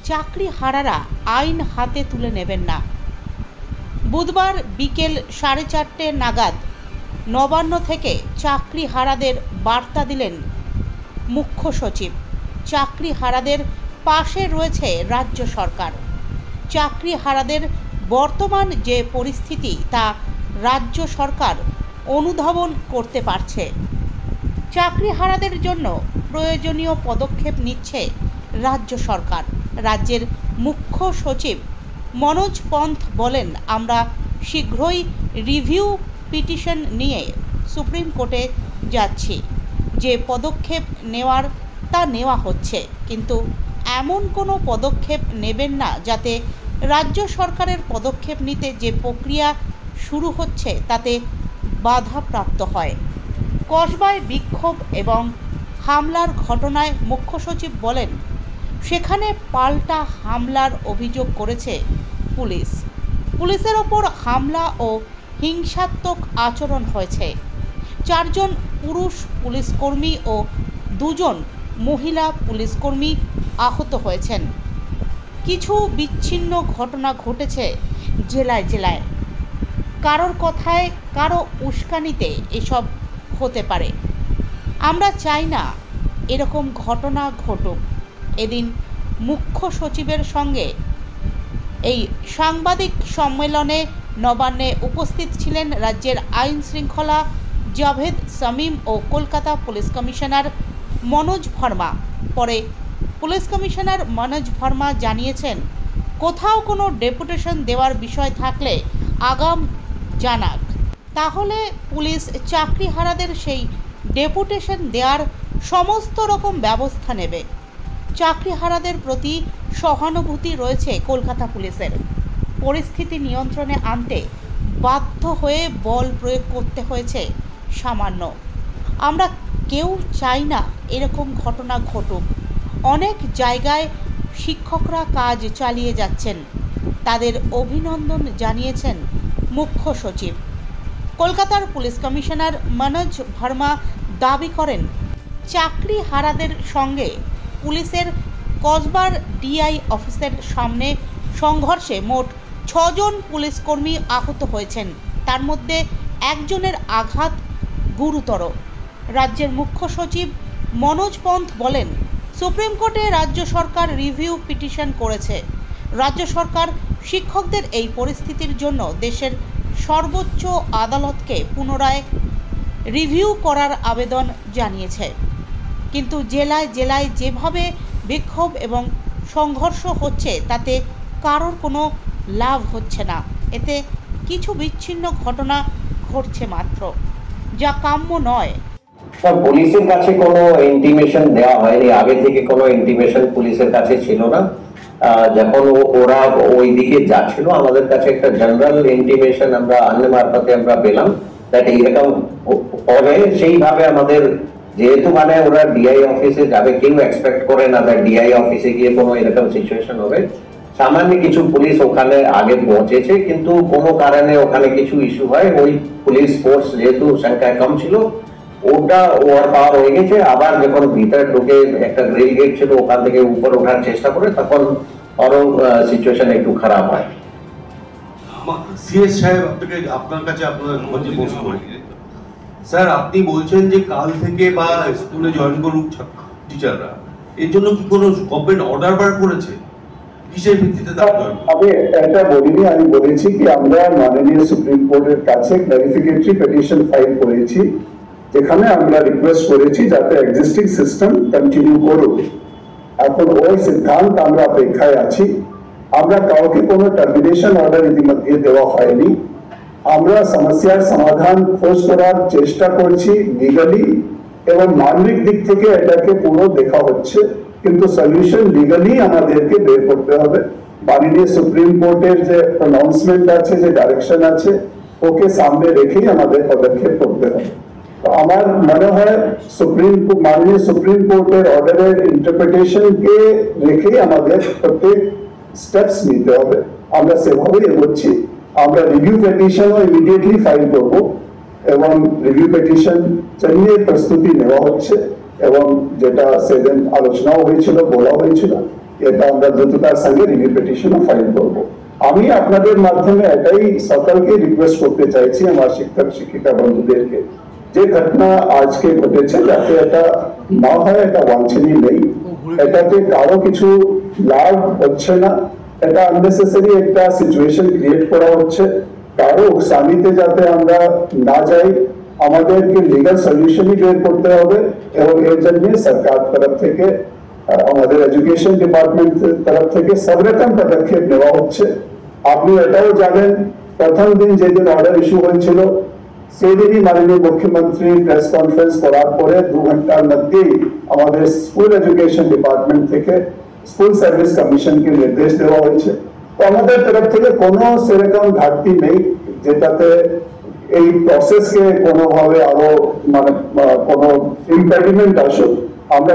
চাকরি হারারা আইন হাতে তুলে নেবেন না। বুধবার বিকেল 4:30 নাগাদ নবান্ন থেকে চাকরি হারাদের বার্তা দিলেন মুখ্য সচিব। চাকরি হারাদের পাশে রয়েছে রাজ্য সরকার। চাকরি হারাদের বর্তমান যে পরিস্থিতি তা রাজ্য সরকার অনুধাবন করতে পারছে। চাকরি হারাদের জন্য প্রয়োজনীয় পদক্ষেপ নিচ্ছে রাজ্য সরকার। রাজ্যের মুখ্য সচিব মনোজ পন্থ বলেন, আমরা শীঘ্রই রিভিউ পিটিশন নিয়ে সুপ্রিম কোর্টে যাচ্ছি। যে পদক্ষেপ নেওয়ার তা নেওয়া হচ্ছে, কিন্তু এমন কোনো পদক্ষেপ নেবেন না যাতে রাজ্য সরকারের পদক্ষেপ নিতে যে প্রক্রিয়া শুরু হচ্ছে তাতে বাধাপ্রাপ্ত হয়। কসবায় বিক্ষোভ এবং হামলার ঘটনায় মুখ্য সচিব বলেন, সেখানে পাল্টা হামলার অভিযোগ করেছে পুলিশ। পুলিশের ওপর হামলা ও হিংসাত্মক আচরণ হয়েছে। 4 জন পুরুষ পুলিশকর্মী ও 2 জন মহিলা পুলিশকর্মী আহত হয়েছেন। কিছু বিচ্ছিন্ন ঘটনা ঘটেছে জেলায় জেলায়। কারোর কথায়, কারো উস্কানিতে এসব হতে পারে। আমরা চাই না এরকম ঘটনা ঘটুক। এদিন মুখ্য সচিবের সঙ্গে এই সাংবাদিক সম্মেলনে নবান্নে উপস্থিত ছিলেন রাজ্যের আইন শৃঙ্খলা জাভেদ শামীম ও কলকাতা পুলিশ কমিশনার মনোজ ভার্মা। পরে পুলিশ কমিশনার মনোজ ভার্মা জানিয়েছেন, কোথাও কোনো ডেপুটেশন দেওয়ার বিষয় থাকলে আগাম জানাক, তাহলে পুলিশ চাকরি হারাদের সেই ডেপুটেশন দেওয়ার সমস্ত রকম ব্যবস্থা নেবে। চাকরি হারাদের প্রতি সহানুভূতি রয়েছে কলকাতা পুলিশের। পরিস্থিতি নিয়ন্ত্রণে আনতে বাধ্য হয়ে বল প্রয়োগ করতে হয়েছে সামান্য। আমরা কেউ চাই না এরকম ঘটনা ঘটুক। অনেক জায়গায় শিক্ষকরা কাজ চালিয়ে যাচ্ছেন, তাদের অভিনন্দন জানিয়েছেন মুখ্য সচিব। কলকাতার পুলিশ কমিশনার মনোজ ভার্মা দাবি করেন, চাকরি হারাদের সঙ্গে পুলিশের কসবার ডিআই অফিসের সামনে সংঘর্ষে মোট 6 জন পুলিশকর্মী আহত হয়েছেন। তার মধ্যে 1 জনের আঘাত গুরুতর। রাজ্যের মুখ্য সচিব মনোজ পন্থ বলেন, সুপ্রিম কোর্টে রাজ্য সরকার রিভিউ পিটিশন করেছে। রাজ্য সরকার শিক্ষকদের এই পরিস্থিতির জন্য দেশের সর্বোচ্চ আদালতকে পুনরায় রিভিউ করার আবেদন জানিয়েছে। কিন্তু জেলায় জেলায় যেভাবে বিক্ষোভ এবং সংঘর্ষ হচ্ছে তাতে কারোর কোনো লাভ হচ্ছে না। এতে কিছু বিচ্ছিন্ন ঘটনা ঘটছে মাত্র, যা কাম্য নয়। পুলিশের কাছে কোনো ইন্টিমেশন দেওয়া হয়নি, আগে থেকে কোনো ইন্টিমেশন পুলিশের কাছে ছিল না। যখন ওরা ওই দিকে যাচ্ছিল আমাদের কাছে একটা জেনারেল ইন্টিমেশন আমরা অন্য মারফতে আমরা পেলাম দ্যাট এইরকম হবে। সেইভাবে আমাদের যেহেতু মানে ওরা ডিআই অফিসে যাবে, কেউ এক্সপেক্ট করে না যে ডিআই অফিসে গিয়ে কোনো এরকম সিচুয়েশন হবে। সামান্য কিছু পুলিশ ওখানে আগে পৌঁছেছে, কিন্তু কোনো কারণে ওখানে কিছু ইস্যু হয়। ওই পুলিশ ফোর্স যেহেতু সংখ্যা কম ছিল, ওটা ওভার পাওয়ার হয়ে গেছে। আবার যখন ভিতরে ঢুকে একটা গ্রিল গেট ছিল, ওখান থেকে উপর ওঠার চেষ্টা করে, তখন আরো সিচুয়েশন একটু খারাপ হয়। সিএস সাহেব, আপনার কাছে আপনার প্রশ্ন করি স্যার, আপনি বলছেন যে কাল থেকে বা স্কুলে জয়েন করুক টিচাররা, এর জন্য কি কোনো গভর্নমেন্ট অর্ডার বার করেছে? কিসের ভিত্তিতে? আমি এটা বলিনি, আমি বলেছি কি আমরা মাননীয় সুপ্রিম কোর্টের কাছে ক্লারিফিকেটরি পিটিশন ফাইল করেছি, যেখানে আমরা রিকোয়েস্ট করেছি যাতে এক্সিস্টিং সিস্টেম কন্টিনিউ করুক। এখন ওই সিদ্ধান্ত আমরা অপেক্ষায় আছি। আমরা কাউকে কোনো টার্মিনেশন অর্ডার ইতিমধ্যে দেওয়া হয়নি। আমরা সমস্যার সমাধান খোঁজ করার চেষ্টা করছি লিগালি, এবং মানবিক দিক থেকে এটাকে পুরো দেখা হচ্ছে, কিন্তু সলিউশন লিগালি আমাদেরকে বের করতে হবে। মাননীয় সুপ্রিম কোর্টের যে অ্যানাউন্সমেন্ট আছে, যে ডাইরেকশন আছে, ওকে সামনে রেখেই আমাদের পদক্ষেপ করতে হবে। আমার মনে হয় মাননীয় সুপ্রিম কোর্টের অর্ডারের ইন্টারপ্রিটেশনকে রেখেই আমাদের প্রত্যেক স্টেপস নিতে হবে। আমরা সেভাবেই এগোচ্ছি। আমরা রিভিউ পিটিশনও ইমিডিয়েটলি ফাইল করব, এবং রিভিউ পিটিশন চালিয়ে প্রস্তুতি নেওয়া হচ্ছে, এবং যেটা সেদিন আলোচনাও হয়েছিল, বলা হয়েছিল, এটা আমরা দ্রুততার সঙ্গে রিভিউ পিটিশনও ফাইল করব। আমি আপনাদের মাধ্যমে এটাই সকলকে রিকোয়েস্ট করতে চাইছি, আমার শিক্ষক শিক্ষিকা বন্ধুদেরকে, যে ঘটনা আজকে ঘটেছে যাতে এটা না হয়, এটা বাঞ্ছনীয় নেই, এটাতে কারো কিছু লাভ হচ্ছে না, এটা আননেসেসারি একটা সিচুয়েশন ক্রিয়েট করা হচ্ছে, কারো উকসানিতে যাতে আমরা না যাই, আমাদেরকে লিগাল সলিউশনই বের করতে হবে এবং এর জন্য সরকার তরফ থেকে আমাদের এডুকেশন ডিপার্টমেন্ট তরফ থেকে সব রকম পদক্ষেপ নেওয়া হচ্ছে। আপনি এটাও জানেন, প্রথম দিন যেদিন অর্ডার ইস্যু হয়েছিল সেদিনই মাননীয় মুখ্যমন্ত্রী প্রেস কনফারেন্স করার পরে 2 ঘন্টার মধ্যেই আমাদের স্কুল এডুকেশন ডিপার্টমেন্ট থেকে স্কুল সার্ভিস কমিশনকে নির্দেশ দেওয়া হয়েছে। তো আমাদের তরফ থেকে কোনো সেরকম ঘাটতি নেই যেটাতে এই প্রসেসকে কোনোভাবে আরো মানে কোনো ইম্পেডিমেন্ট আসুক। আমরা